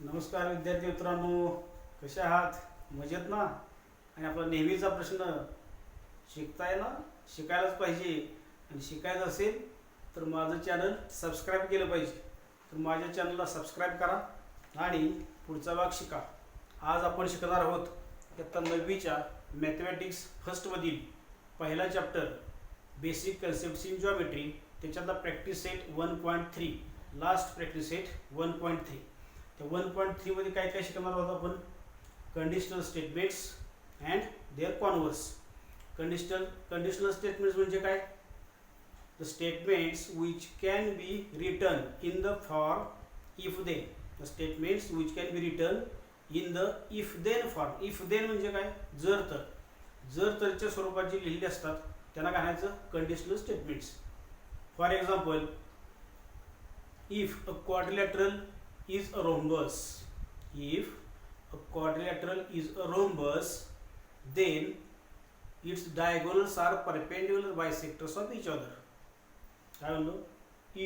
नमस्कार विद्यार्थी मित्रांनो, कसे आहात? मजेत ना? आणि आपला नेहमीचा प्रश्न, शिकताय ना? शिकायलाच पाहिजे. आणि शिकायचं असेल तर माझं चॅनल सबस्क्राईब केलं पाहिजे. तर माझ्या चॅनलला सबस्क्राईब करा आणि पुढचा भाग शिका. आज आपण शिकणार आहोत इयत्ता 9वीच्या मॅथमॅटिक्स फर्स्टमधील पहिला chapter basic concepts in geometry, त्याच्यातला practice set 1.3, last practice set 1.3. त्या 1.3 मध्ये काय काय शिकणार आहोत आपण? Conditional statements and their converse. Conditional statements म्हणजे काय? The statements which can be written in the form if then. The statements which can be written in the if then form. If then म्हणजे काय? जर तर. जर तरच्या स्वरूपात जे लिहिलेले असतात त्यांना काय म्हणायचं? Conditional statements. For example, if a quadrilateral is a rhombus. If a quadrilateral is a rhombus, then its diagonals are perpendicular bisectors of each other. काय म्हणलो?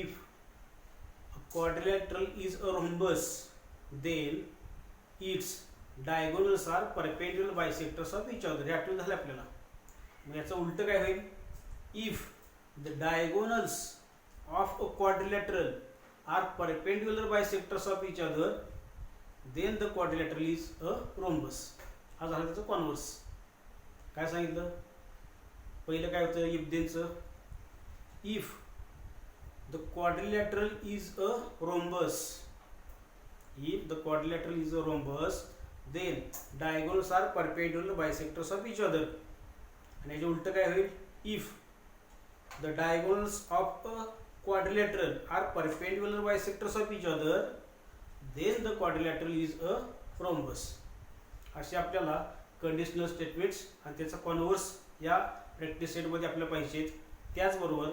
If a quadrilateral is a rhombus, then its diagonals are perpendicular bisectors of each other. हे आठवण झालं आपल्याला. मग याचं उलट काय होईल? If the diagonals of a quadrilateral are perpendicular bisectors of each other, then the quadrilateral is a rhombus. हा झाला त्याचं कॉन्व्हर्स. काय सांगितलं? पहिलं काय होतं इफ देनचं? If the quadrilateral is a rhombus, if the quadrilateral is a rhombus, then diagonals are perpendicular bisectors of each other. आणि याचे उलट काय होईल? If the diagonals of a quadrilateral are perpendicular bisectors of each other, then the quadrilateral is a rhombus. असे आपल्याला conditional statements आणि त्याचा converse या प्रॅक्टिस सेटमध्ये आपल्याला पाहिजेत. त्याचबरोबर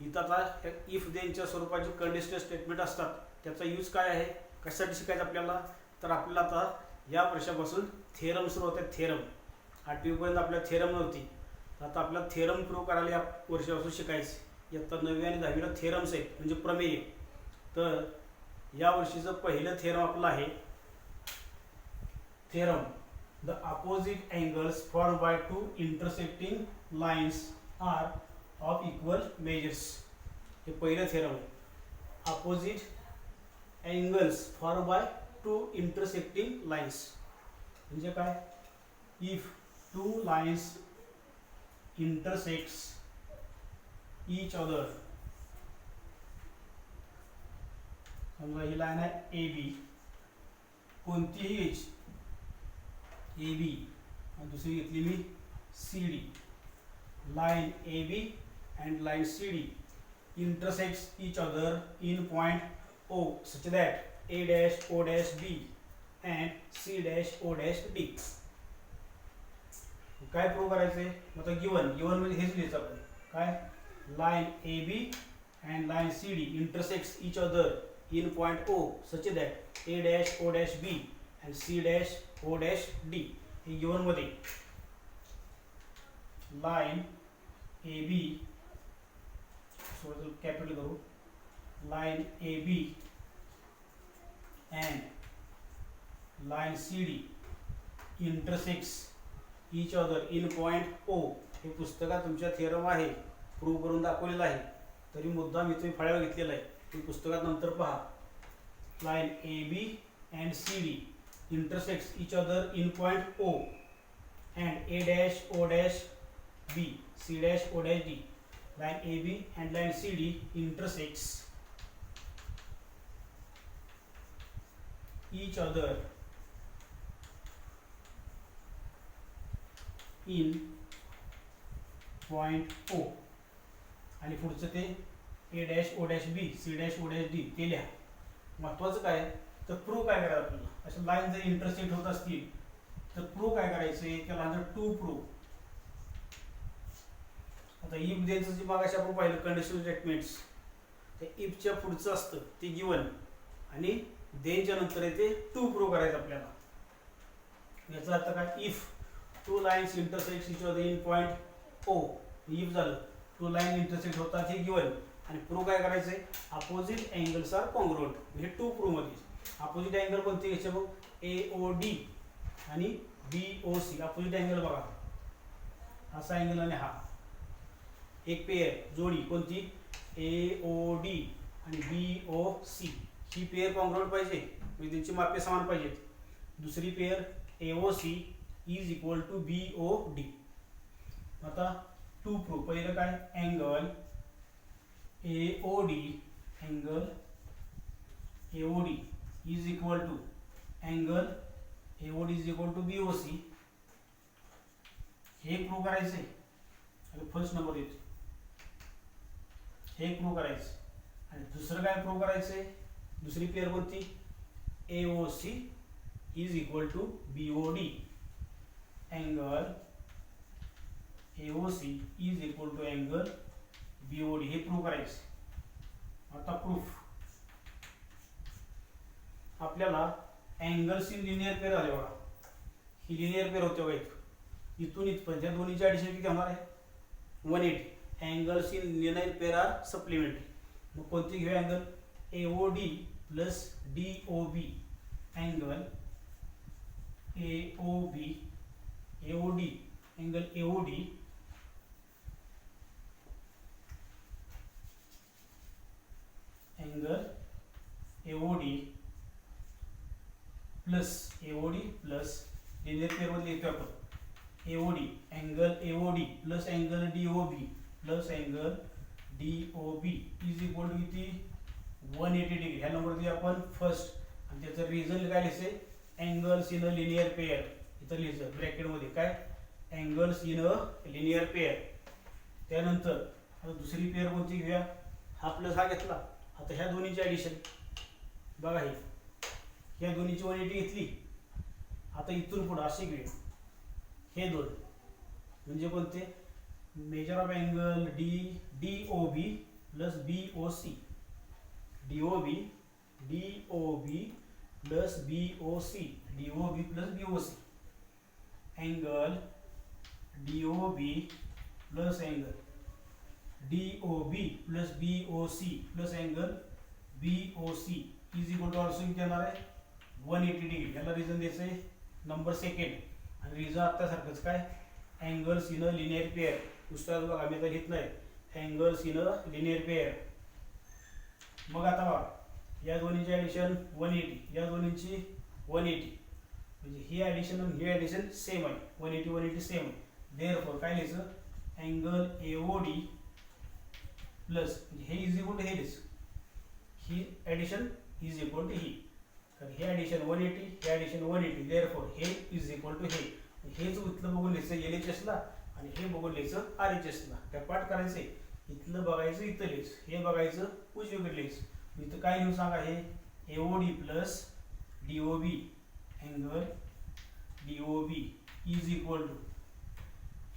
इथं आता इफ देनच्या स्वरूपाचे कंडिशनल स्टेटमेंट असतात, त्याचा यूज काय आहे, कशासाठी शिकायचं आपल्याला? तर आपल्याला आता या वर्षापासून थेरम सुरू होते. थेरम 8वीपर्यंत आपल्याला थेरम नव्हती. आता आपल्याला थेरम प्रूव्ह करायला या वर्षापासून शिकायचे. इयत्ता 9वी आणि 10वीला थेरम्स आहेत, म्हणजे प्रमेय. तर या वर्षीचं पहिलं थेरम आपलं आहे theorem the opposite angles form by two intersecting lines are of equal measures. हे पहिलं थेरम आहे. Opposite angles form by two intersecting lines म्हणजे काय? If two lines intersects each other, समजा ही लाईन आहे ए बी, कोणतीही एज ए बी, आणि दुसरी घेतली मी C D. Line A B and line C D intersects each other in point O such that A dash O dash B and C dash O dash D. काय prove करायचंय? आता given म्हणजे हेच लिहायचं आपण. काय? line AB and line CD intersects each other in point O such that A dash O dash B and C dash O dash D. हे given मध्ये line AB, थोडं कॅपिटल करू, line AB and line CD intersects each other in point O. हे पुस्तकात तुमच्या theorem आहे, prove करून दाखवलेलं आहे. तरी मुद्दा मी तुम्ही फळ्यावर घेतलेला आहे. तुम्ही पुस्तकात नंतर पहा. Line A B and C D intersects each other in point O and A dash O dash B C dash O dash D. Line A B and line C D intersects each other in point O. आणि पुढचं ते A dash O dash B C dash O dash D ते लिहा. महत्वाचं काय तर prove काय करायचं आपल्याला? अशा लाईन जर इंटरसेक्ट होत असतील तर प्रूव्ह काय करायचंय? त्याला टू प्रूव्ह. आता इफ देनचं जे मागाशी आपण पाहिलं कंडिशनल स्टेटमेंट्स, ते इफच्या पुढचं असतं ते गिवन, आणि देनच्या नंतर येते टू प्रूव्ह करायचं आपल्याला. याचा अर्थ काय? If two lines intersect each other in point O, if झालं. टू लाईन इंटरसेक्ट होतात हे गिवन, आणि प्रूव्ह काय करायचंय? Opposite angles are congruent. हे टू प्रूव्ह मध्ये अपोजिट अँगल कोणते घ्यायचे मग AOD आणि BOC. अपोजिट अँगल बघा, असा अँगल आणि हा एक पेअर जोडी कोणती AOD आणि BOC. ही पेअर कॉन्ग्रुएंट पाहिजे, म्हणजे त्यांची मापे समान पाहिजेत. दुसरी pair AOC is equal to BOD. आता टू प्रूफ पहिलं काय angle AOD is equal to angle AOD is equal to BOC. हे प्रूव्ह करायचंय, फर्स्ट नंबर येतो हे प्रूव्ह करायचं. आणि दुसरं काय प्रूव्ह करायचंय, दुसरी पेअर कोणती AOC is equal to BOD. Angle AOC is equal to angle BOD हे प्रूव्ह करायचं. आता प्रूफ आपल्याला अँगल्स इन लिनियर पेअर आले बघा. ही लिनियर पेअर होते बघा, इथून इथपर्यंत या दोन्हीची ॲडिशन किती होणार आहे 180. Angles in linear pair are supplementary. मग कोणती घेऊ angle AOD plus DOB. Angle AOD angle AOD plus linear pair मध्ये येतो आपण AOD angle AOD plus angle DOB plus angle DOB is equal to किती 180 डिग्री. ह्या नंबरमध्ये आपण फर्स्ट आणि त्याचं रिझन काय लिहायचं angles in a linear pair. इथं लिहायचं ब्रॅकेटमध्ये काय angles in a linear pair. त्यानंतर आता दुसरी पेअर कोणती घेऊया, हा प्लस हा घेतला. आता ह्या दोन्हीची ॲडिशन बघा, ही ह्या दोन्हीची 180 घेतली. आता इथून पुढे असे घेऊया हे दोन, म्हणजे कोणते measure of angle DOB plus BOC. DOB plus BOC. DOB plus BOC. Angle DOB plus angle DOB plus BOC plus angle BOC is equal to also किती येणार आहे 180 डिग्री. याला रिझन द्यायचं आहे नंबर सेकंड. आणि रिझन आता सारखंच काय angles in a linear pair. पुस्तकात बघा मी आता घेत नाही angles in a linear pair. मग आता बघा या दोन्हीची ॲडिशन 180, या दोन्हीची 180, म्हणजे ही ॲडिशन आणि ही ॲडिशन सेम आहे. 180 सेम आहे. देअरफॉर काय लिहायचं अँगल AOD प्लस हे इज इक्वल टू हे लिहायचं, ही ॲडिशन इज इक्वल टू ही. तर हे ॲडिशन 180, हे ॲडिशन 180. देअरफॉर हे इज इक्वल टू हे. हेच इथलं बघून लिहायचं LHS ला आणि हे बघून लिहायचं RHS ला. काय पाठ करायचंय इथलं बघायचं इथं लिहायचं, हे बघायचं उजवीकडे लिहायचं. इथं काय लिहून सांगा हे AOD plus DOB angle DOB is equal to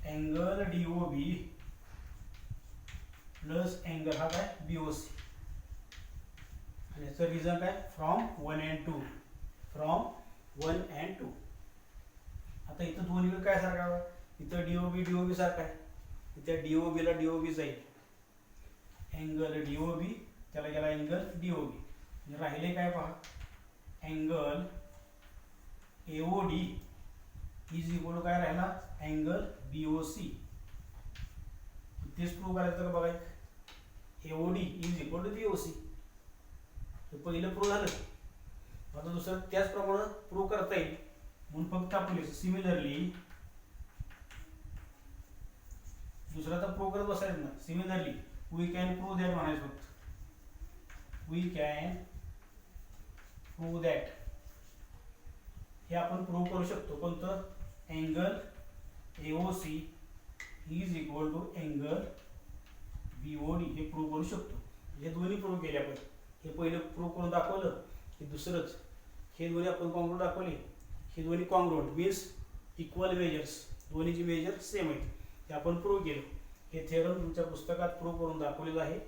angle DOB plus angle हा काय BOC. आणि याचं रिझन काय फ्रॉम 1 and 2. आता इथं दोन्ही काय सारखा आहे, इथं DOB सारखा आहे. इथे DOB ला DOB जाईल अँगल DOB, त्याला गेला अँगल DOB. राहिले काय पहा angle AOD is equal to काय राहिला अँगल BOC. तेच प्रूव्ह करायचं का बघा AOD is equal to BOC. पहिलं प्रूव्ह झालं. आता दुसरं त्याचप्रमाणे प्रूव्ह करता येईल म्हणून फक्त आपण लिहायचं सिमिलरली. दुसरा तर प्रूव्ह करत बसायचं ना. Similarly we can prove that म्हणायचं फक्त. वी कॅन प्रूव्ह दॅट हे आपण प्रूव्ह करू शकतो. कोणतं angle AOC is equal to angle BOD हे प्रूव्ह करू शकतो. हे दोन्ही प्रूव्ह केले आपण. हे पहिलं प्रूव्ह करून दाखवलं की दुसरंच हे दोन्ही आपण कॉन्ग्रुएंट दाखवले. हे दोन्ही कॉन्ग्रुएंट मीन्स इक्वल मेजर्स, दोन्हीची मेजर सेम आहेत ते आपण प्रूव्ह केलं. हे थेरम तुमच्या पुस्तकात प्रूव्ह करून दाखवलेलं आहे.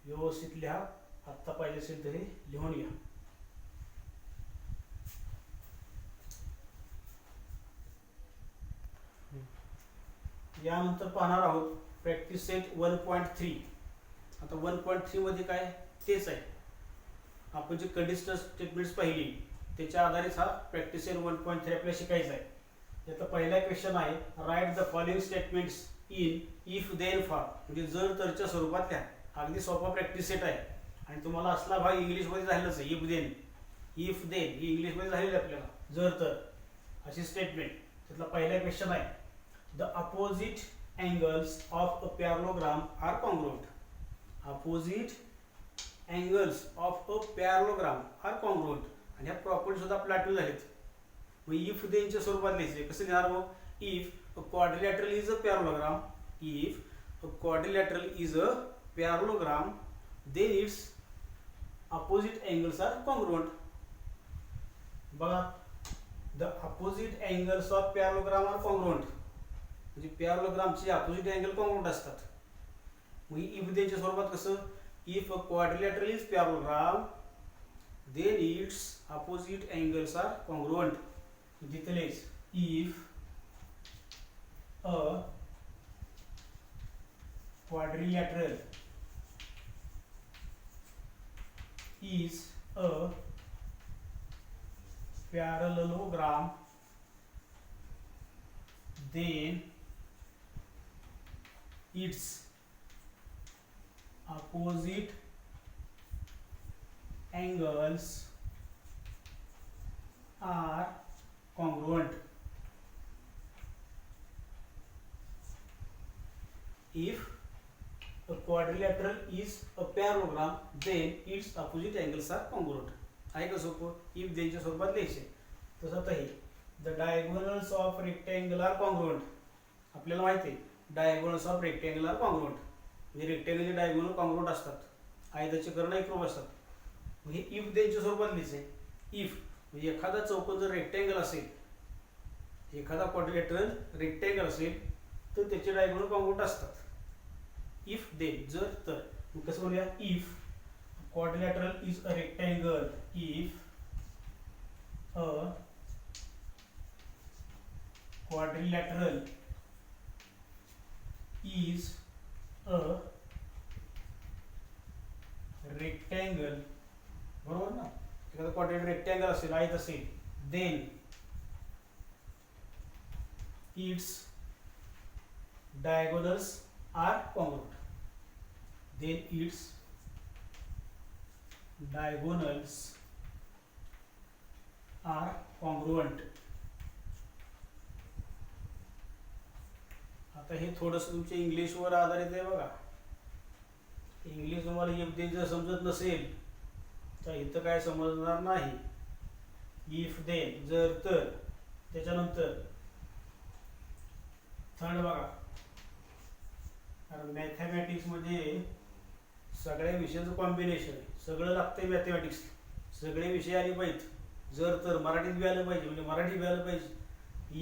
व्यवस्थित लिहा. आत्ता पाहिजे असेल तर हे लिहून घ्या. यानंतर पाहणार आहोत प्रॅक्टिस सेट 1.3. आता 1.3 मध्ये काय तेच आहे. आपण जे कंडिशनल स्टेटमेंट्स पाहिली त्याच्या आधारित हा प्रॅक्टिस सेट 1.3 आपल्याला शिकायचा आहे. याचा पहिला क्वेश्चन आहे, write the following statements in if then form, म्हणजे जर तरच्या स्वरूपात लिहा. अगदी सोपा प्रॅक्टिस सेट आहे आणि तुम्हाला असला भाग इंग्लिशमध्ये झालेलाच आहे. इफ देन ही इंग्लिशमध्ये झालेली आपल्याला, जर तर अशी स्टेटमेंट. त्यातला पहिला क्वेश्चन आहे, the opposite angles of a parallelogram are congruent. Opposite angles of a parallelogram are congruent. आणि ह्या प्रॉपर्टी सुद्धा आपल्या आठवण झालीत. मग इफ देनच्या स्वरूपात लिहायचे. कसं लिहिणार मग? If a quadrilateral is a parallelogram, if a quadrilateral is a parallelogram then its opposite angles are congruent. बघा, the opposite angles of parallelogram are congruent, म्हणजे पॅरलोग्रामचे अपोजिट अँगल कॉन्ग्रुएंट असतात. मग इफ देनच्या स्वरूपात कसं? If a quadrilateral is parallelogram then its opposite angles are congruent. तिथे लिहायचं, if a quadrilateral is a parallelogram then its opposite angles are congruent. If a quadrilateral is a parallelogram then its opposite angles are congruent. आहे का सोपं? If देनच्या स्वरूपात लिहायचे. तसं तर हे the diagonals of rectangle are congruent. आपल्याला माहिती आहे diagonals of rectangle are congruent, म्हणजे रेक्टँगलचे डायगोनल कॉन्ग्रुएंट असतात, आयताचे कर्ण एकरूप असतात. मग हे इफ देनच्या स्वरूपात लिहायचे. इफ म्हणजे एखादा चौकोन जर रेक्टँगल असेल, एखादा क्वाड्रिलॅटरल रेक्टँगल असेल तर त्याचे डायगोनल कॉन्ग्रुएंट असतात. इफ देन जर तर. मग कसं बोलूया? If quadrilateral is a rectangle, if a quadrilateral is a rectangle, बरोबर ना? एखादा क्वाड्रिलॅटरल रेक्टँगल असेल, आयत असेल, then its diagonals are congruent. Then its diagonals are congruent. आता हे थोडंसं तुमच्या इंग्लिशवर आधारित आहे बघा. इंग्लिश तुम्हाला इफ देन जर समजत नसेल तर इथं काय समजणार नाही. इफ देन जर तर, त्याच्यानंतर थर्ड बघा, कारण मॅथमॅटिक्स मध्ये सगळ्या विषयाचं कॉम्बिनेशन आहे. सगळं लागतंय मॅथमॅटिक्स, सगळे विषय आले पाहिजेत. जर तर मराठीत बी आलं पाहिजे, म्हणजे मराठी बी आलं पाहिजे.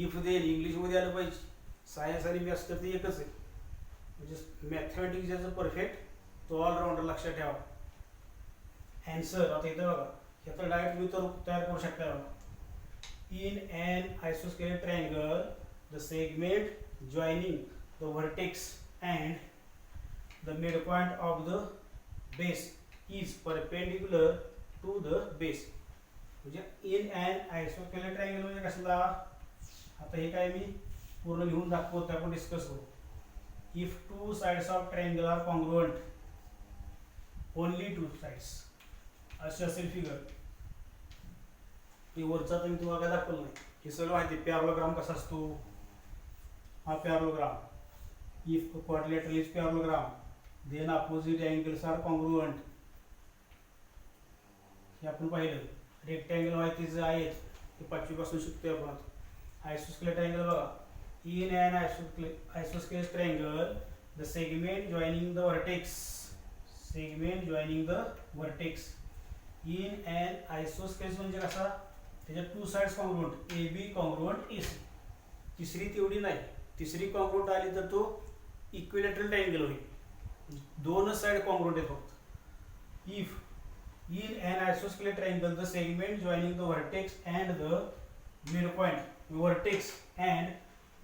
इफ देन इंग्लिशमध्ये आलं पाहिजे. सायन्स आणि मॅथ्स तर ते एकच आहे. म्हणजे मॅथमॅटिक्स ज्याचं परफेक्ट तो ऑलराऊंडर, लक्षात ठेवा. ॲन्सर आता इथं बघा, ह्याचा डायरेक्ट मी तर तयार करू शकता बघा. In an isosceles triangle the segment joining the vertex and the midpoint of the base is perpendicular to the base. म्हणजे in an isosceles triangle म्हणजे कसला? आता हे काय मी पूर्ण लिहून दाखवतो, आपण डिस्कस करू. if two sides of triangle are congruent, only two sides, अशी असेल फिगर. हे वरचा तुम्ही तुम्हाला काय दाखवलं नाही, हे सगळं माहिती. पॅरलोग्राम कसा असतो, हा parallelogram. If a quadrilateral is parallelogram, then opposite angles are congruent. हे आपण पाहिलं. रेक्टँगल माहितीच आहेत, ते 5वी पासून शिकतोय आपण. आयसोस्केलेस ट्रायंगल बघा. In an isosceles triangle, the segment joining the vertex, segment joining the vertex. In an isosceles म्हणजे कसा? त्याच्या two sides congruent, A B congruent A C. तिसरी तेवढी नाही, तिसरी कॉन्ग्रुएंट आली तर तो इक्विलॅटरल ट्रायंगल होईल. दोनच साइड कॉन्ग्रुएंट आहे फक्त. If in an isosceles triangle the segment joining the vertex and the midpoint, vertex and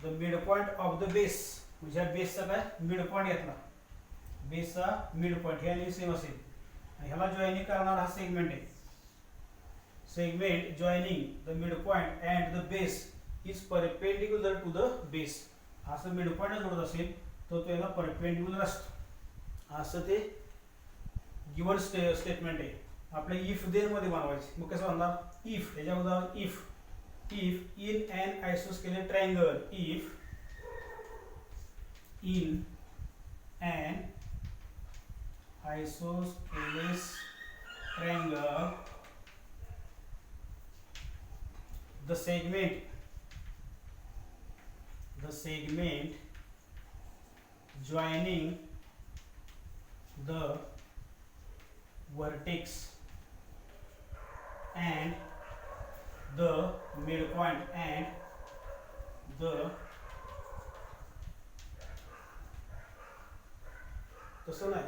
the midpoint of the base, म्हणजे ह्या बेसचा काय मिडपॉइंट घेतला, बेसचा मिडपॉइंट हे आणि सेम असेल. आणि ह्याला जॉइनिंग करणारा हा सेगमेंट आहे. segment joining the midpoint and the base is perpendicular to the base. असं midpoint जोडत असेल तर तो याला परपेंडिक्युलर असतो. असं ते गिवन स्टेटमेंट आहे. आपल्या इफ देन मध्ये बनवायचे. मग कसं बनणार? इफ याच्या अगोदर if in an isosceles triangle, if in an isosceles triangle the segment joining the vertex and the midpoint and the तसं नाही.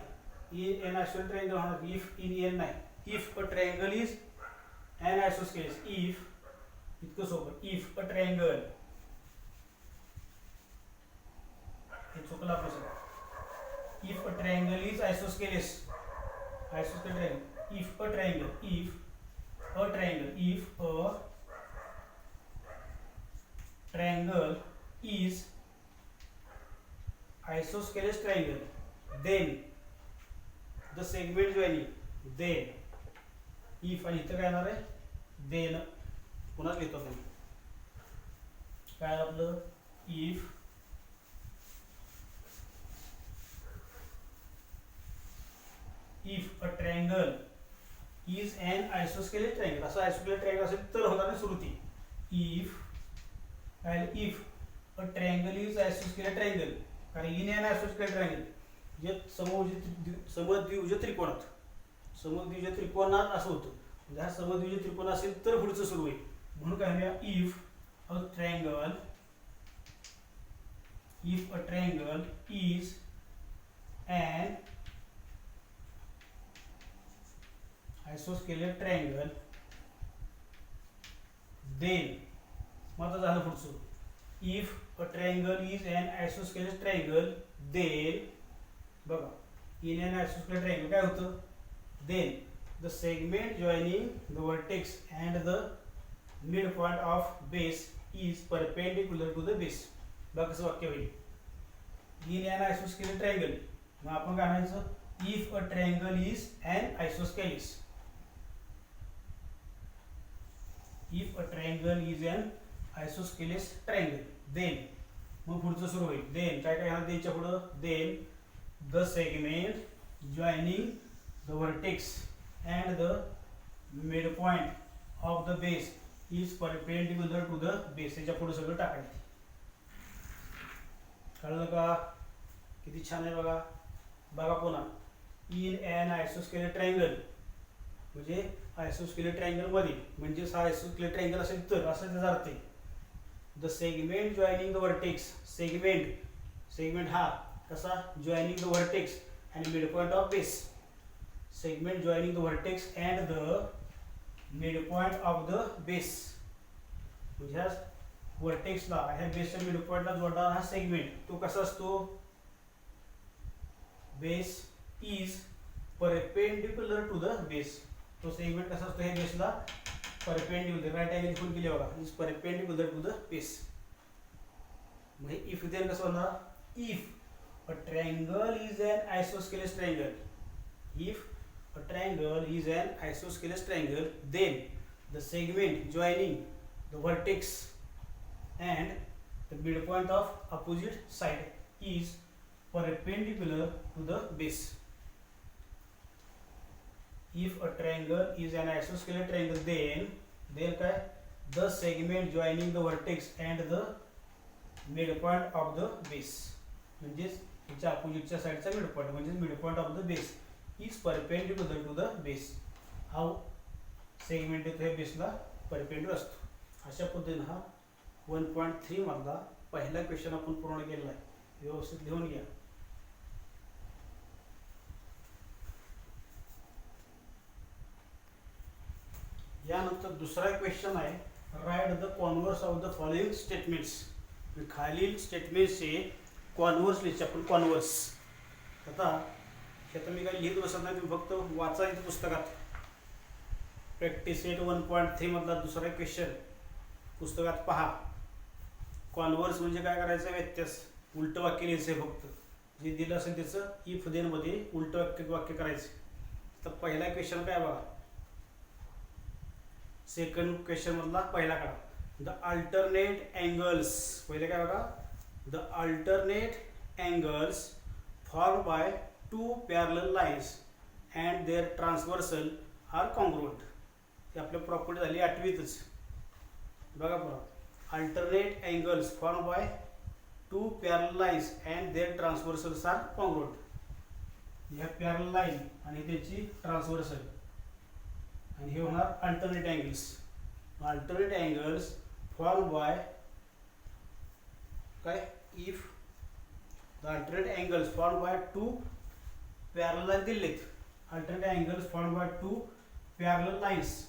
in an isosceles triangle होणार. if in n नाही. if a triangle is an isosceles, if इतकं सोपं. if a triangle हे चुकलं आपलं सगळं. if a triangle is isosceles triangle, if a triangle is isosceles triangle, then the segment joining, then if आणि इथं काय येणार आहे? then पुन्हा लिहितो तुम्ही काय आपलं if a triangle is an isosceles triangle, असं isosceles triangle असेल तर होणार आहे Shruti. if a triangle is isosceles triangle, कारण in an isosceles triangle जे समद्विभुज त्रिकोणात असं होतं. म्हणजे हा समद्विभुज त्रिकोण असेल तर पुढचं सुरू होईल. म्हणून काय म्हणूया if a triangle is an isosceles triangle, then मग झालं पुढचं. if a triangle is an isosceles triangle, then बघा in an isosceles triangle काय होतं? then the segment joining the vertex and the midpoint of base is perpendicular to the base. बघा कसं वाक्य होईल. in an isosceles triangle मग आपण काय म्हणायचं? if a triangle is an isosceles, if a triangle is an isosceles triangle, then मग पुढचं सुरू होईल. then काय काय येणार द्यायच्या पुढं? then the segment joining the vertex and the midpoint of the base is perpendicular to the base. याच्या पुढे सगळं टाकायचं. कळलं का? किती छान आहे बघा. बघा पुन्हा in an isosceles triangle म्हणजे isosceles triangle मध्ये म्हणजे हा isosceles triangle असेल तर असं त्याचा अर्थ आहे. the segment joining the vertex, segment हा कसा? joining the vertex and midpoint of base, segment joining the vertex and the midpoint of the base म्हणजे ह्या वर्टेक्सला ह्या बेसच्या मिडपॉइंटला जोडणारा हा सेगमेंट तो कसा असतो? Base is perpendicular to the base. तो सेगमेंट कसा असतो? ह्या बेसला परपेंडिक्युलर, राईट अँगल फुल केली बघा, is perpendicular to the base. म्हणजे इफ देन कसं होणार? If a triangle is an isosceles triangle, if a triangle is an isosceles triangle, then the segment joining the vertex and the midpoint of opposite side is perpendicular to the base. If a triangle is an isosceles triangle, then काय? the segment joining the vertex and the midpoint of the base म्हणजेच याच्या अपोजिटच्या साइडचा midpoint म्हणजे midpoint of the base is perpendicular to the base. हा segment येतो हे बेसला perpendicular असतो. अशा पद्धतीने हा 1.3 मधला पहिला क्वेश्चन आपण पूर्ण केलेला आहे. व्यवस्थित लिहून घ्या. यानंतर दुसरा क्वेश्चन आहे, right the converse of the following statements. खालील स्टेटमेंट्सचे कॉन्व्हर्स लिहायचे आपण. कॉन्व्हर्स आता मी काही लिहित बसत नाही, तुम्ही फक्त वाचा इथे पुस्तकात. प्रॅक्टिस सेट 1.3 मधला दुसरा क्वेश्चन पुस्तकात पहा. कॉन्व्हर्स म्हणजे काय करायचं, व्यत्यास, उलट वाक्य लिहायचं फक्त. जे दिलं असेल त्याचं इफ देन मध्ये उलट वाक्य करायचं. तर पहिला क्वेश्चन काय बघा, सेकंड क्वेश्चन मधला पहिला काढा. द अल्टरनेट अँगल्स, पहिले काय बघा, the alternate angles form by two parallel lines and their transversal are congruent. ही आपल्या प्रॉपर्टी झाली 8वीतच. बघा बघा, alternate angles form by two parallel lines and their transversals are congruent. ह्या पॅरलल लाईन आणि त्याची ट्रान्सव्हर्सल, आणि हे होणार alternate angles. Alternate angles form by काय, if the alternate angles form by two parallel line दिलेत. Alternate angles form by two parallel lines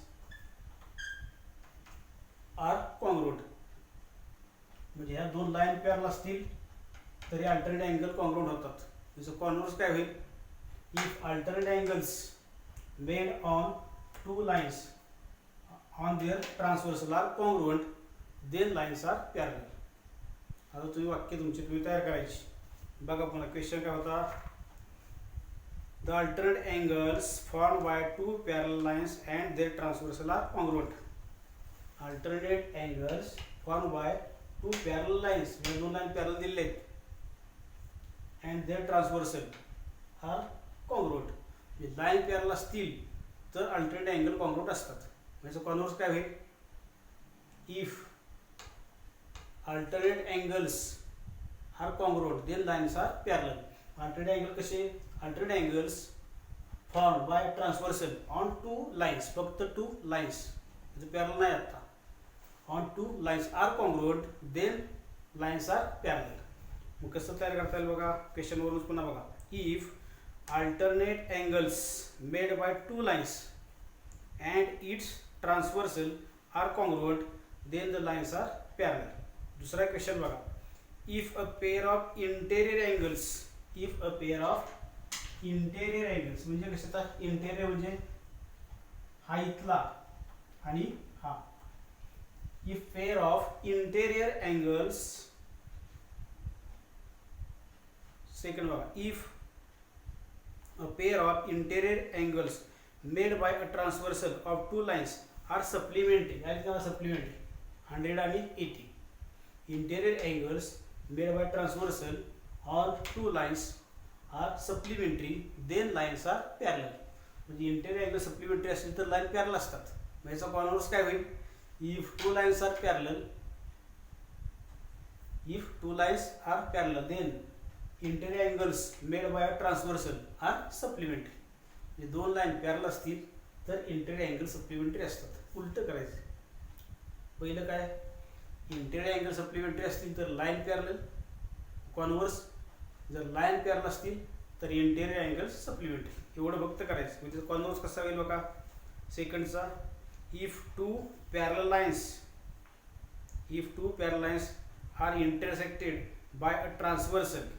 are congruent. म्हणजे ह्या दोन लाईन पॅरलल असतील तरी अल्टरनेट अँगल कॉन्ग्रुएंट होतात. त्याचं कॉन्व्हर्स काय होईल, if alternate angles made on two lines on their transversal are congruent then lines are parallel. आता तुम्ही वाक्य तुम्ही तयार करायची. बघा पुन्हा क्वेश्चन काय होता, the alternate angles form by two parallel lines and their transversal are congruent. Alternate angles form by two parallel lines, म्हणजे दोन लाईन पॅरलल दिलेत, and their transversal are congruent. म्हणजे लाईन पॅरलल असतील तर अल्टरनेट अँगल कॉन्ग्रुएंट असतात. म्हणजे converse काय होईल, if alternate angles are congruent then lines are parallel. Alternate angle कसे, alternate angles form by transversal on two lines, फक्त टू लाईन्स, म्हणजे पॅरलल नाही आता, on two lines are congruent then lines are parallel. मग कसं तयार करता येईल बघा, क्वेश्चनवरून पुन्हा बघा, if alternate angles made by two lines and its transversal are congruent then the lines are parallel. दुसरा क्वेश्चन बघा, if a pair of interior angles, if a pair of interior angles म्हणजे कसं, तर इंटेरियर म्हणजे हा इथला आणि हा. If pair of interior angles, second बघा, if a pair of interior angles made by a transversal of two lines are supplementary, supplementary 100 आणि 80. Interior angles made by transversal on two lines are supplementary then lines are parallel. म्हणजे interior angle supplementary असेल तर line parallel असतात. याचा converse काय होईल, if two lines are parallel, if two lines are parallel then interior angles made by transversal are supplementary. म्हणजे दोन line parallel असतील तर इंटेरियर अँगल सप्लिमेंटरी असतात. उलट करायचं, पहिलं काय, इंटेरियर अँगल सप्लिमेंटरी असतील तर लाईन पॅरलल, कॉन्व्हर्स जर लाईन पॅरलल असतील तर इंटेरियर अँगल सप्लिमेंटरी. एवढं फक्त करायचं. म्हणजे कॉन्व्हर्स कसा होईल बघा, सेकंडचा, if two parallel lines are intersected by a transversal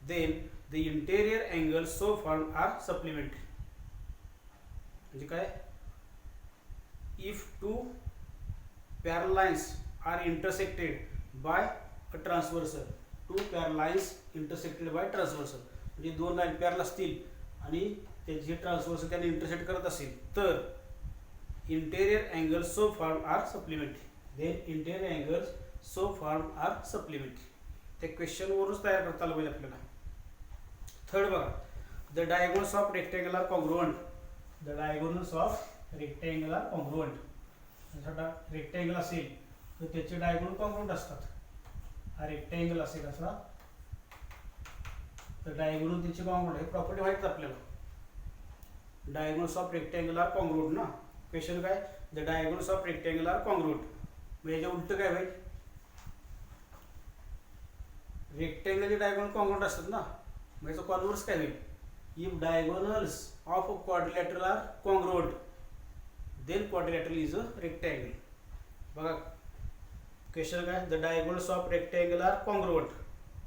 then the interior angles so formed are supplementary. म्हणजे काय, if two parallel lines are intersected by a transversal, two parallel lines intersected by transversal, म्हणजे दोन line parallel असतील आणि त्याची transversal त्याने intersect करत असेल तर interior angles so form are supplementary, then interior angles so form are supplementary. त्या क्वेश्चनवरूनच तयार करता आलं पाहिजे आपल्याला. थर्ड बघा, the diagonals of rectangle are congruent, the diagonals of rectangle are congruent. Rectangle असेल तर त्याचे डायगोनल कॉन्ग्रुएंट असतात. हा रेक्टँगल असेल असा तर डायगोनल त्याचे कॉन्ग्रुएंट, हे प्रॉपर्टी माहिती आपल्याला. Diagonals of rectangle are congruent ना. क्वेश्चन काय, the diagonals of rectangle are congruent. मग याच्या उलट काय होईल, रेक्टँगलचे डायगोनल कॉन्ग्रुएंट असतात ना. मग याचा कॉन्व्हर्स काय होईल, if diagonals of a quadrilateral are congruent then quadrilateral is a rectangle. बघा क्वेश्चन काय, the diagonals of rectangle are congruent.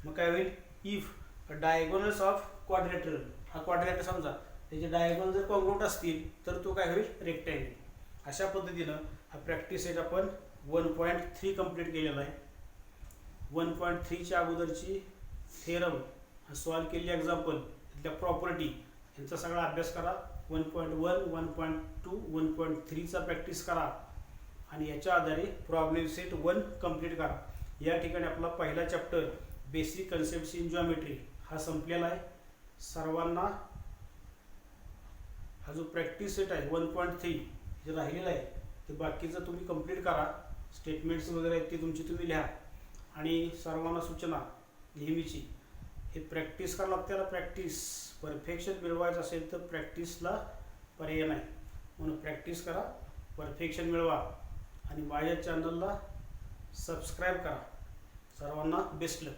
मग काय होईल, इफ डायगोनल्स ऑफ क्वाड्रिलॅटरल, हा क्वाड्रिलॅटर समजा, त्याचे डायगोनल जर कॉन्ग्रुएंट असतील तर तो काय होईल, रेक्टँगल. अशा पद्धतीनं हा प्रॅक्टिस सेट आपण 1.3 कंप्लीट केलेला आहे. 1.3च्या अगोदरची थेरम सॉल्व केलेली एक्झाम्पल, तिथल्या प्रॉपर्टी यांचा सगळा अभ्यास करा. 1.1, 1.2, 1.3चा प्रॅक्टिस करा आणि याच्या आधारे प्रॉब्लेम सेट 1 कंप्लीट करा. या ठिकाणी आपला पहिला chapter basic concepts in geometry हा संपलेला आहे. सर्वांना हा जो प्रॅक्टिस सेट आहे 1.3 जे राहिलेला आहे ते बाकीचं तुम्ही कंप्लीट करा. स्टेटमेंट्स वगैरे आहेत ते तुमची तुम्ही लिहा. आणि सर्वांना सूचना नेहमीची, हे प्रॅक्टिस करावं लागते. त्याला प्रॅक्टिस परफेक्शन मिळवायचं असेल तर प्रॅक्टिसला पर्याय नाही, म्हणून प्रॅक्टिस करा, परफेक्शन मिळवा आणि माझ्या चॅनलला सबस्क्राईब करा. सर्वांना बेस्ट लक.